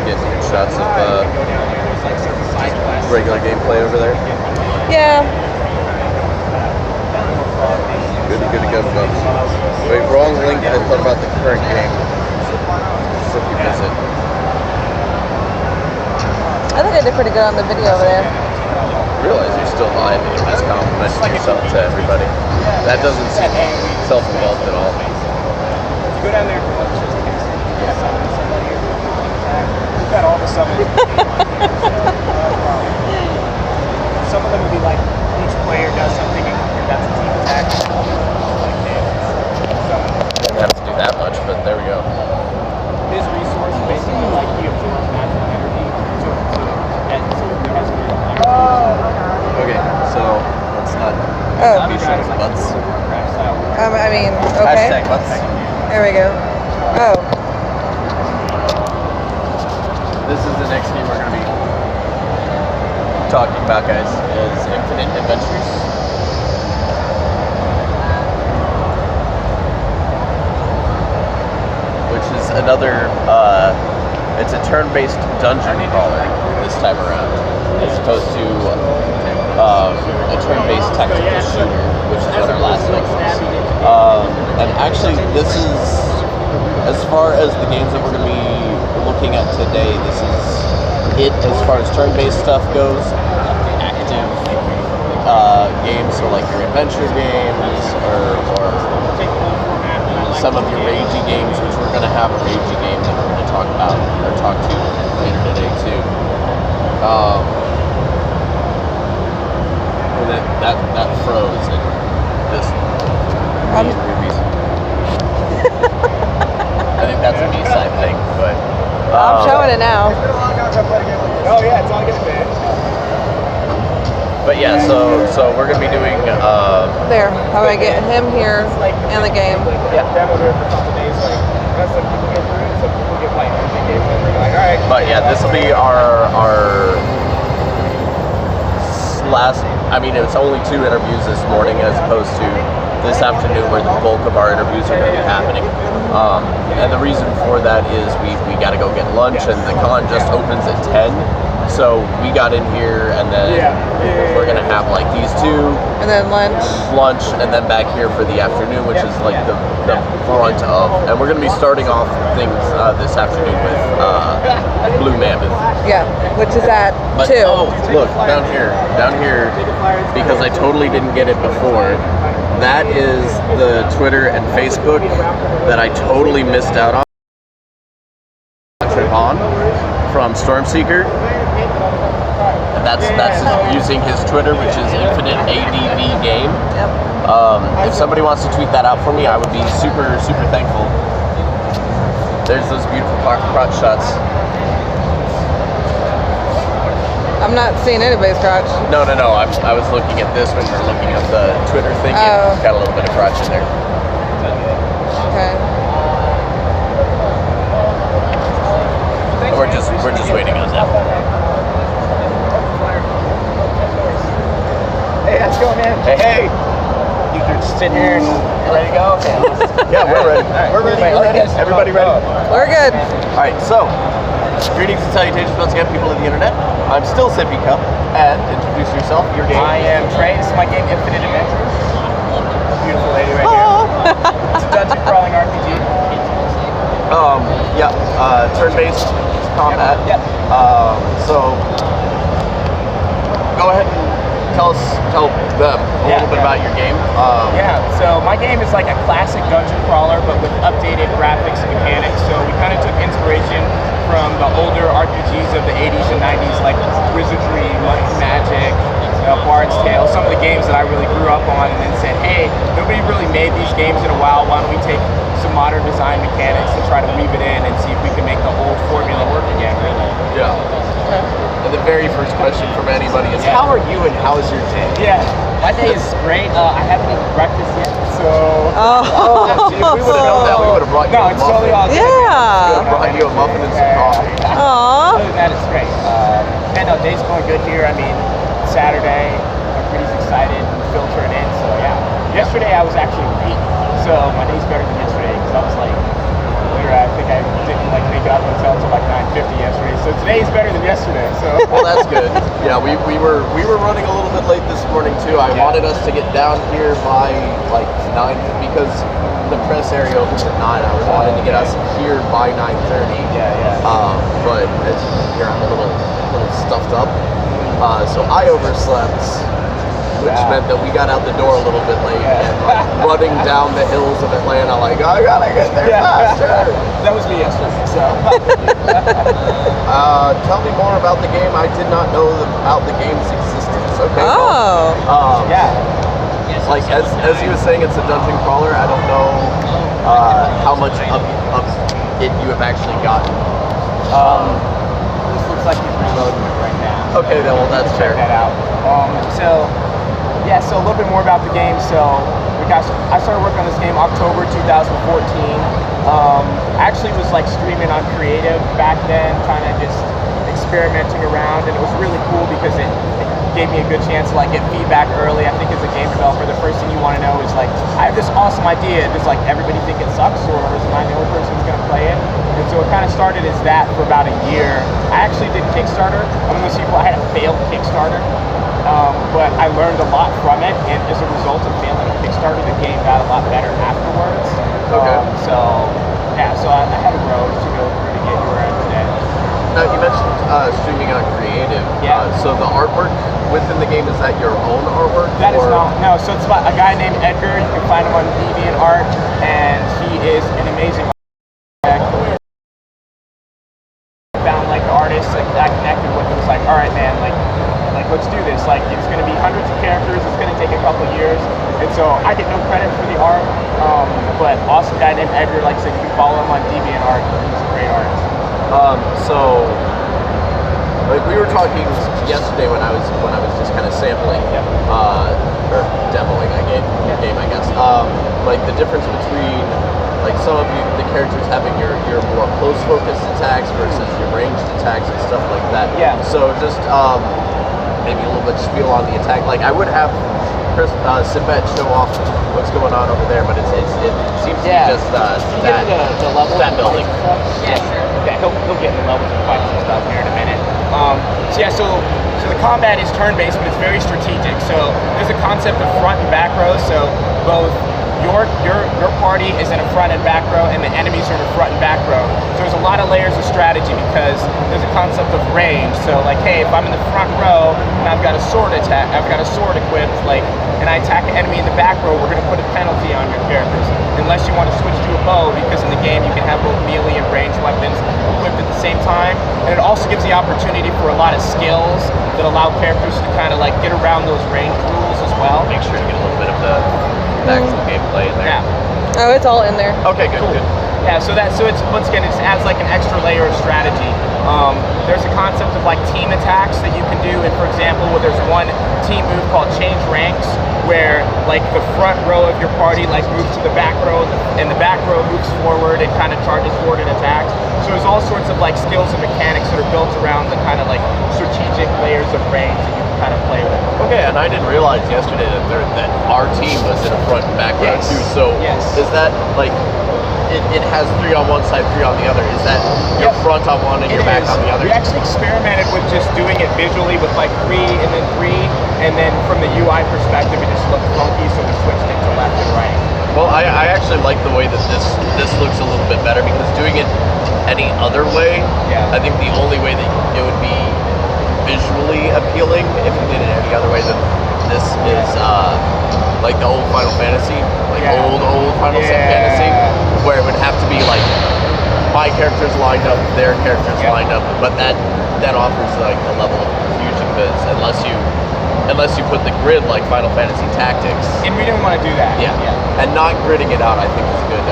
getting good shots of regular gameplay over there? Yeah. Good to go, folks. Wait, wrong link. I thought about the current game. Rookie visit. I think I did pretty good on the video over there. I realize you're still live and you're just complimenting yourself to everybody. That doesn't seem self-involved at all. You go down there for lunch. We've got all the summons. Some of them would be like each player does something and that's a team attack. Didn't have to do that much, but there we go. His resource is basically like he absorbs magic energy so there has to be Okay, so let's not be showing butts. I mean, okay. Hashtag butts. There we go. Oh. This is the next game we're going to be talking about, guys, is Infinite Adventures. Which is another, it's a turn-based dungeon crawler this time around, as opposed to a turn-based tactical shooter, which is what our last one was. And actually, this is, as far as the games that we're going to be looking at today, this is it as far as turn-based stuff goes. Active games, so like your adventure games, or some of your ragey games, which we're going to have a ragey game that we're going to talk about or talk to later today too. And that froze and this movies. I think that's a B-side thing, but I'm showing it now. Oh yeah, it's all good, man. But yeah, so we're gonna be doing There. How do I get him here in the game? Yeah. Demo there for a couple days, like some people get through it, some people get white. Like, all right. But yeah, this will be our last. I mean, it's only 2 interviews this morning as opposed to this afternoon where the bulk of our interviews are going to be happening. And the reason for that is we got to go get lunch, and the con just opens at 10. So we got in here, and then we're gonna have like these 2, And then lunch, and then back here for the afternoon, which is like the brunt of. And we're gonna be starting off things this afternoon with Blue Mammoth. Yeah, which is at But 2. oh, look down here, because I totally didn't get it before. That is the Twitter and Facebook that I totally missed out on. From Stormseeker. And that's using his Twitter, which is Infinite ADV Game. Yep. If somebody wants to tweet that out for me, I would be super thankful. There's those beautiful crotch shots. I'm not seeing anybody's crotch. No. I was looking at this when we were looking at the Twitter thing. Oh. Got a little bit of crotch in there. Okay. We're just waiting on that. Hey, how's it going, man? Hey. You just sitting here and you're ready to go? Okay. Yeah, we're ready. We're ready. Everybody ready? We're good. All right, so greetings and salutations once again, people of the internet. I'm still Sippy Cup, and introduce yourself, your game. I am Trey. This is my game, Infinite Adventures. Beautiful lady right here. It's a dungeon crawling RPG. Turn-based combat. Yep. So go ahead and tell them a little bit about your game. So my game is like a classic dungeon crawler, but with updated graphics and mechanics. So we kind of took inspiration from the older RPGs of the 80s and 90s, like Wizardry, Might and Magic, Bard's Tale, some of the games that I really grew up on, and then said, hey, nobody really made these games in a while. Why don't we take some modern design mechanics and try to weave it in and see if we can make the old formula work again, really. Yeah. And the very first question from anybody is, how are you and how is your day? Yeah, my day is great. I haven't eaten breakfast yet, so... If we would have known that, we would have brought you a muffin. it's totally all good. We would Yeah. have brought you a muffin and some coffee. Aww. Other than that, it's great. Day's going good here. I mean, Saturday, everybody's excited and filtering in, so yeah. Yesterday I was actually late, so my day's better than yesterday, because I was like, literally, I think I didn't make it out of the hotel until like 9:50 yesterday, so today is better than yesterday. So. Well, that's good. Yeah, we were running a little bit late this morning too. I wanted us to get down here by like 9 because the press area opens at 9. I wanted to get us here by 9:30. Yeah. But as you can hear, I'm a little stuffed up. So I overslept, which meant that we got out the door a little bit late and like running down the hills of Atlanta like, I gotta get there faster. That was me yesterday, so. Tell me more about the game. I did not know about the game's existence. Okay. Oh. Like as he was saying, it's a dungeon crawler. I don't know how much of it you have actually gotten. This looks like he's reloading it right now. Okay, then well that's fair. Check that out. So a little bit more about the game. So I started working on this game October 2014. I actually was like streaming on Creative back then, kind of just experimenting around, and it was really cool because it gave me a good chance to like get feedback early. I think as a game developer, the first thing you want to know is like, I have this awesome idea. Does like everybody think it sucks, or is I the only person who's going to play it? And so it kind of started as that for about a year. I actually did Kickstarter. I'm going to see if I had a failed Kickstarter. But I learned a lot from it, and as a result of failing Kickstarter, the game got a lot better afterwards. Okay. So I had a road to go through to get where I'm today. Now you mentioned streaming on Creative. Yeah. So the artwork within the game, is that your own artwork? That is not. No. So it's by a guy named Edgar. You can find him on DeviantArt, and he is an amazing artist. Found like the artist that I connected with. It was like, all right, man, like let's do this. Like it's going to be hundreds of characters. It's going to take a couple of years, and so I get no credit for the art. But awesome guy named Edgar. Like I said, you can follow him on DeviantArt. He's a great artist. So like we were talking yesterday when I was just kind of sampling or demoing game, I guess. Like the difference between like some of the characters having your more close focused attacks versus your ranged attacks and stuff like that. Yeah. So just maybe a little bit spiel on the attack. Like I would have Chris sit back, show off what's going on over there, but it seems to be just the level that building. Yeah, sure. Yeah, he'll get in the levels and fight some stuff here in a minute. So the combat is turn-based, but it's very strategic. So there's a concept of front and back row. So both your party is in a front and back row, and the enemies are in a front and back row. So there's a lot of layers of strategy because there's a concept of range. So like, hey, if I'm in the front row and I've got a sword equipped, and I attack an enemy in the back row, we're going to put a penalty on your characters. Unless you want to switch to a bow, because in the game you can have both melee and ranged weapons equipped at the same time. And it also gives the opportunity for a lot of skills that allow characters to kind of like get around those range rules as well. Make sure to get a little bit of the actual gameplay in there. Yeah. Oh, it's all in there. Okay, good. Yeah, so it's once again, it just adds like an extra layer of strategy. There's a concept of like team attacks that you can do, and for example, there's one team move called change ranks, where like the front row of your party like moves to the back row, and the back row moves forward and kind of charges forward and attacks. So there's all sorts of like skills and mechanics that are built around the kind of like strategic layers of range that you can kind of play with. Okay, and I didn't realize yesterday that our team was in a front and back row too. So is that like it has 3 on one side, 3 on the other? Is that your front on one and your back on the other? We actually experimented with just doing it visually with like 3 and then 3, and then from the UI perspective it just looked funky, so we switched it to left and right. Well, I actually like the way that this looks a little bit better, because doing it any other way, I think the only way that it would be visually appealing if you did it any other way than this is like the old Final Fantasy, like old Final Fantasy, where it would have to be like my characters lined up, their characters lined up, but that offers like a level of confusion, because unless you put the grid like Final Fantasy Tactics, and we didn't want to do that. And not gridding it out, I think is a good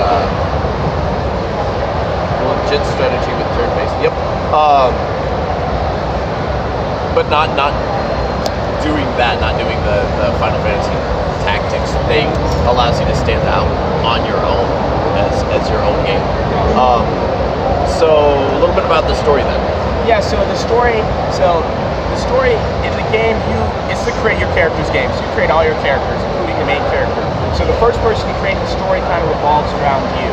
legit strategy with turn-based. Yep. But not doing that, not doing the Final Fantasy Tactics thing allows you to stand out on your own as your own game. So a little bit about the story then. Yeah, so the story in the game, it's to create your character's game. So you create all your characters, including the main character. So the first person you create the story kind of revolves around you.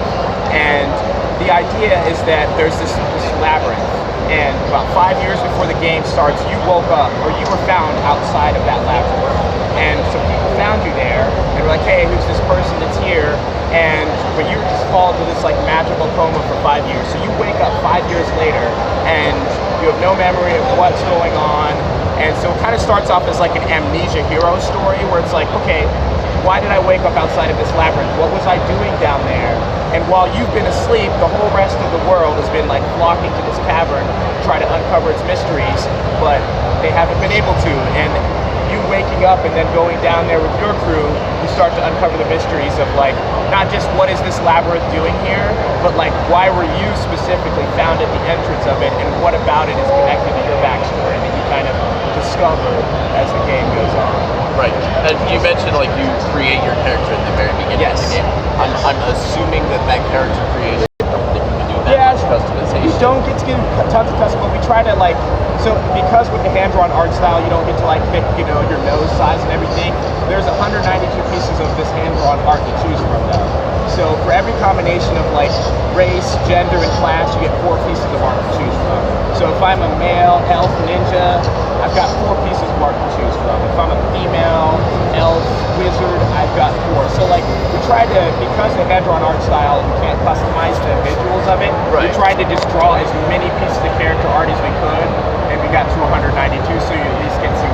And the idea is that there's this labyrinth, and about 5 years before the game starts, you woke up, or you were found outside of that labyrinth. And some people found you there, and were like, hey, who's this person that's here? But you were just fallen to this like magical coma for 5 years. So you wake up 5 years later, and you have no memory of what's going on. And so it kind of starts off as like an amnesia hero story, where it's like, okay, why did I wake up outside of this labyrinth? What was I doing down there? And while you've been asleep, the whole rest of the world has been like flocking to this cavern to try to uncover its mysteries, but they haven't been able to. And you waking up and then going down there with your crew, you start to uncover the mysteries of like, not just what is this labyrinth doing here, but like why were you specifically found at the entrance of it, and what about it is connected to your backstory that you kind of discover as the game goes on. Right. And you mentioned like you create your character in the very beginning of the game. I'm assuming that character creation, that you can do that much customization. You don't get to get tons of custom, but we try to like, so because with the hand-drawn art style, you don't get to like pick, you know, your nose size and everything. There's 192 pieces of this hand-drawn art to choose from though. So for every combination of like race, gender, and class, you get 4 pieces of art to choose from. So if I'm a male, elf, ninja, I've got 4 pieces of art to choose from. If I'm a female, elf, wizard, I've got 4. So like, we try to, because the hand-drawn art style, you can't customize the visuals of it, we tried to just draw as many pieces of character art as we could, and we got to 192, so you at least get some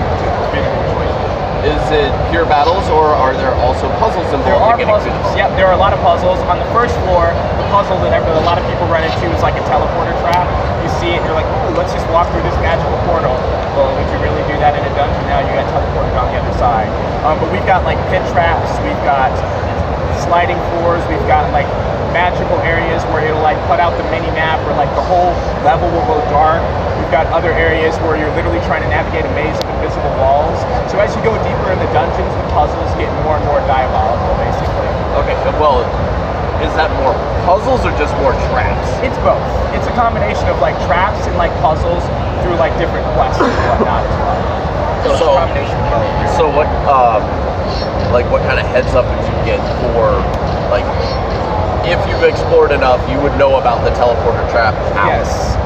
visual choices. Is it pure battles, or are there also puzzles involved? There are puzzles. Yep, there are a lot of puzzles. On the first floor, the puzzle that a lot of people run into is like a teleporter trap. You see it, and you're like, ooh, let's just walk through this magical portal. Well, would you really do that in a dungeon? Now you got teleported on the other side. But we've got like pit traps, we've got sliding floors, we've got like magical areas where it'll like cut out the mini map, or like the whole level will go dark. We've got other areas where you're literally trying to navigate a maze of invisible walls. So as you go deeper in the dungeons, the puzzles get more and more diabolical, basically. Okay, well, is that more puzzles or just more traps? It's both. It's a combination of like traps and like puzzles through like different quests and whatnot as well. So it's a combination of both. So what kind of heads up would you get for like, if you've explored enough, you would know about the teleporter trap? Yes.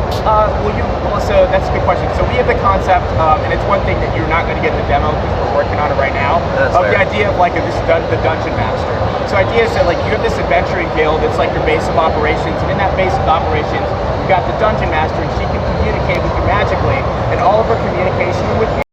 So that's a good question. So we have the concept, and it's one thing that you're not going to get in the demo because we're working on it right now, of the idea of like the dungeon master. So idea is that like you have this adventuring guild, it's like your base of operations, and in that base of operations, you've got the dungeon master, and she can communicate with you magically, and all of her communication with you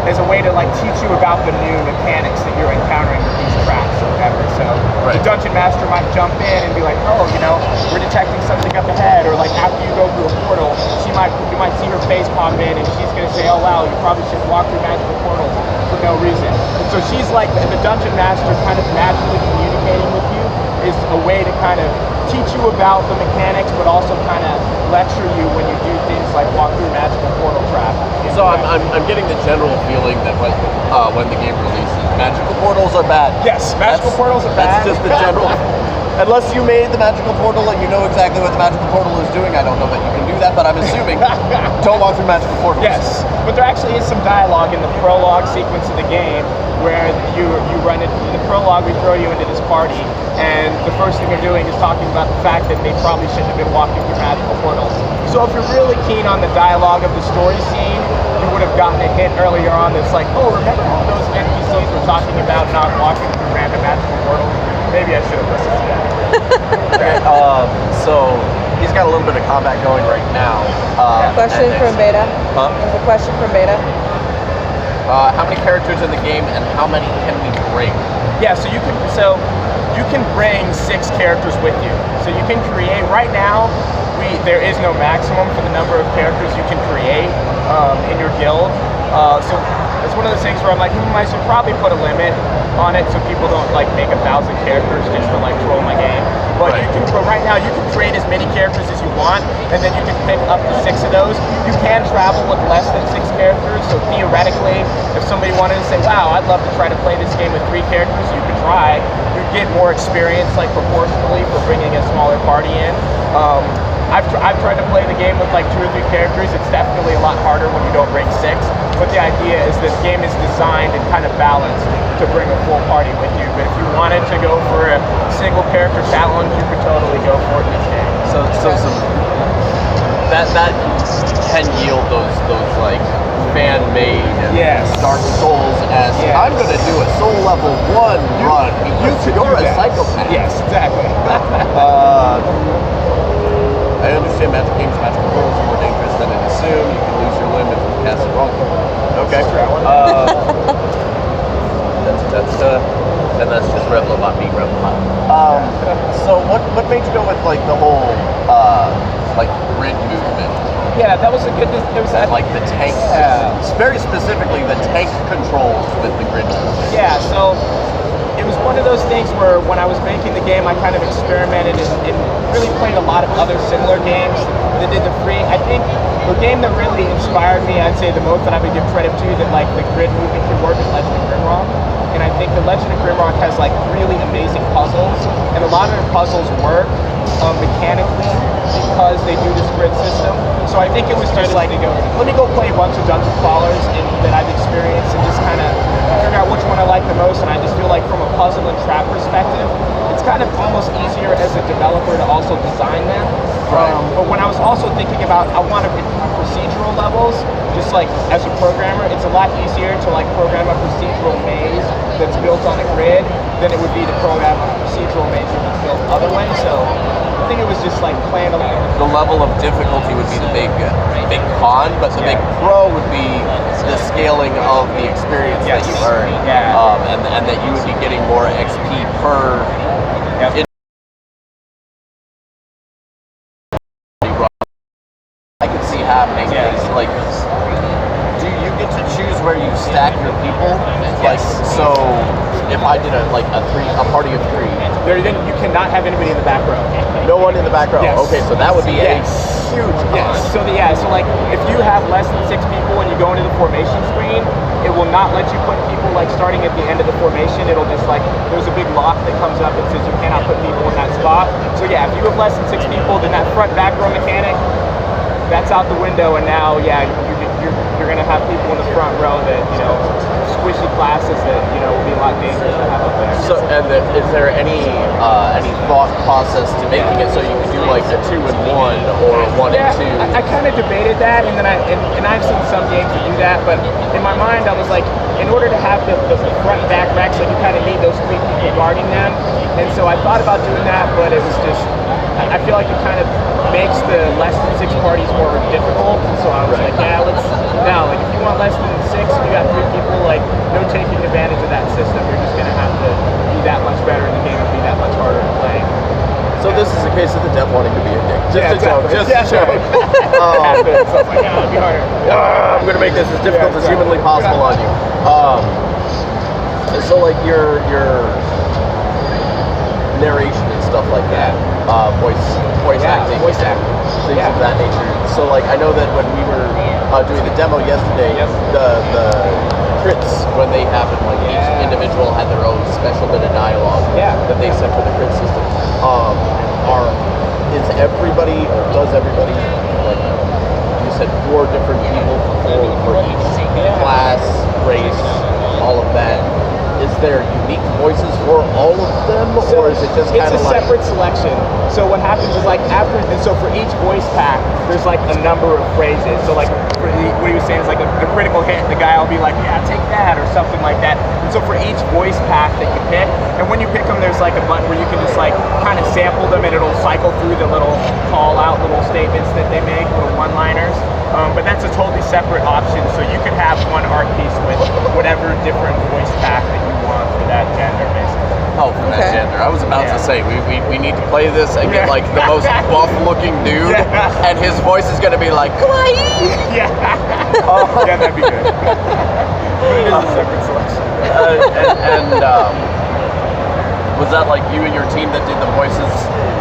is a way to like teach you about the new mechanics that you're encountering with these traps or whatever. So the dungeon master might jump in and be like, oh, you know, we're detecting something up ahead, or like after you go through a portal, you might see her face pop in, and she's gonna say, oh wow, you probably shouldn't walk through magical portals for no reason. And so she's like, the dungeon master kind of magically communicating with you is a way to kind of teach you about the mechanics, but also kind of lecture you when you do things like walk through magical portal trap. So I'm getting the general feeling that when the game releases, magical portals are bad. Yes, magical portals are bad. That's just the general. Unless you made the magical portal and you know exactly what the magical portal is doing, I don't know that you can do that, but I'm assuming don't walk through magical portals. Yes, but there actually is some dialogue in the prologue sequence of the game where you run into the prologue. We throw you into this party, and the first thing they're doing is talking about the fact that they probably shouldn't have been walking through magical portals. So if you're really keen on the dialogue of the story scene, you would have gotten a hint earlier on that's like, oh, remember how those NPCs were talking about not walking through random magical portals? Maybe I should have listened to that. So he's got a little bit of combat going right now. Question from Beta. Huh? There's a question from Beta. How many characters in the game, and how many can we bring? Yeah, so you can bring 6 characters with you. So you can create right now. There is no maximum for the number of characters you can create in your guild. So it's one of those things where I'm like, I should probably put a limit on it so people don't like make 1,000 characters just to like troll my game. But right now you can create as many characters as you want, and then you can pick up to 6 of those. You can travel with less than 6 characters. So theoretically, if somebody wanted to say, wow, I'd love to try to play this game with 3 characters, you could try. You'd get more experience like proportionally for bringing a smaller party in. I've tried to play the game with like 2 or 3 characters. It's definitely a lot harder when you don't bring 6. But the idea is this game is designed and kind of balanced to bring a full party with you. But if you wanted to go for a single character challenge, you could totally go for it in this game. So some that can yield those like fan-made Dark Souls-esque. Yeah. I'm gonna do a Soul Level 1 run. You're a psychopath. Yes, exactly. I understand magic games, magical rules are more dangerous than it assumed. You can lose your limb if you cast it wrong. Okay. And that's just Revlobot being Revlobot. So what made you go with like the whole like grid movement? Yeah, that was a good. And like the tank, very specifically the tank controls with the grid movement. Yeah, so it was one of those things where when I was making the game, I kind of experimented and really played a lot of other similar games that did the free. I think the game that really inspired me, I'd say the most that I would give credit to that like the grid movement can work is Legend of Grimrock. And I think the Legend of Grimrock has like really amazing puzzles, and a lot of the puzzles work mechanically because they do this grid system. So I think it was just like, let me go play a bunch of dungeon crawlers that I've experienced and just kind of figure out which one I like the most. And I just feel like from a puzzle and trap perspective, it's kind of almost easier as a developer to also design them. Right. But when I was also thinking about, I want to improve procedural levels, just like as a programmer, it's a lot easier to like program a procedural maze that's built on a grid than it would be to program a procedural maze that's built other ways. So I think it was just like playing a little. The level of difficulty would be the big con, but the big pro would be the scaling of the experience that you earn, and that you would be getting more XP per. I could see happening is like, do you get to choose where you stack your people? Like, so if I did a party of 3, Then you cannot have anybody in the back row. no one in the back row. Yes. Okay, so that would be a huge con. Yes. So like if you have less than 6 people and you go into the formation screen, it will not let you put people like starting at the end of the formation. It'll just like there's a big lock that comes up that says you cannot put people in that spot. So yeah, if you have less than 6 people, then that front back row mechanic, that's out the window. And now you're gonna have people in the front row that squishy classes that will be a lot dangerous to have up there. So, and is there any thought process to making it so you can do like a 2 and 1 or 1 and 2? I kind of debated that, and then I've seen some games that do that, but in my mind I was like, in order to have the front and back racks, like you kind of need those 3 people guarding them, and so I thought about doing that, but it was just, I feel like it kind of makes the less than 6 parties more difficult, and so I was like, like if you want less than 6 and you got 3 people, like no taking advantage of that system, you're just going to have to be that much better in the game and be that much harder to play. So this is a case of the dev wanting to be a dick. Just a joke. Just a joke. So it's like, it'll be harder. I'm going to make this as difficult as humanly possible on you. So like your narration and stuff like that, voice acting, things of that nature. So like I know that when we were doing the demo yesterday, the crits, when they happen, like each individual had their own special bit of dialogue that they set for the crit system. Is everybody, or does everybody, like you said, 4 different people for each class, race, all of that? Is there unique voices for all of them, or is it just kind of like... It's a separate selection. So what happens is like for each voice pack, there's like a number of phrases. So like what he was saying is like a critical hit, the guy will be like, yeah, take that, or something like that. And so for each voice pack that you pick, and when you pick them, there's like a button where you can just like kind of sample them, and it'll cycle through the little call out, little statements that they make, little one-liners. But that's a totally separate option, so you could have one art piece with whatever different voice pack that you want for that gender, basically. Oh, for that gender. I was about to say, we need to play this and get like the most buff-looking dude, and his voice is going to be like, kawaii! Yeah, that'd be good. But it is a separate selection. Was that like you and your team that did the voices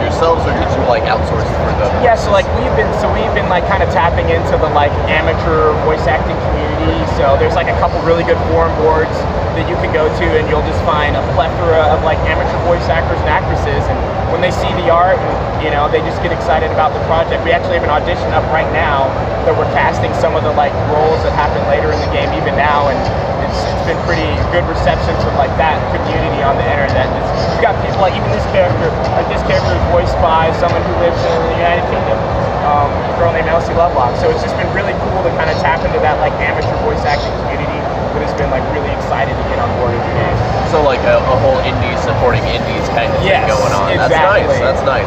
yourselves, or did you like outsource for them? Yeah, so like we've been like kind of tapping into the like amateur voice acting community. So there's like a couple really good forum boards that you can go to, and you'll just find a plethora of like amateur voice actors and actresses, and when they see the art, they just get excited about the project. We actually have an audition up right now that we're casting some of the like roles that happen later in the game even now, and it's been pretty good reception from like that community on the internet. We've got people like even this character is voiced by someone who lives in the United Kingdom, a girl named Elsie Lovelock. So it's just been really cool to kind of tap into that like amateur voice acting community that has been like really excited to get on board with the game. So like a whole indie supporting indies kind of thing going on. Exactly. That's nice.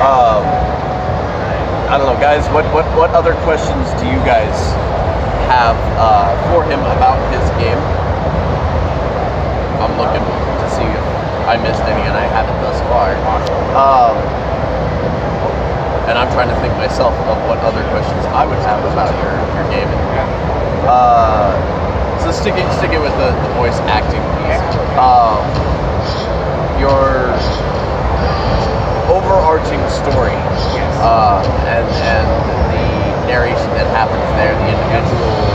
I don't know, guys. What other questions do you guys have for him about his game? I'm looking to see if I missed any, and I haven't thus far. And I'm trying to think myself of what other questions I would have about your game. So sticking with the voice acting piece. Your overarching story and the narration that happens there, the individual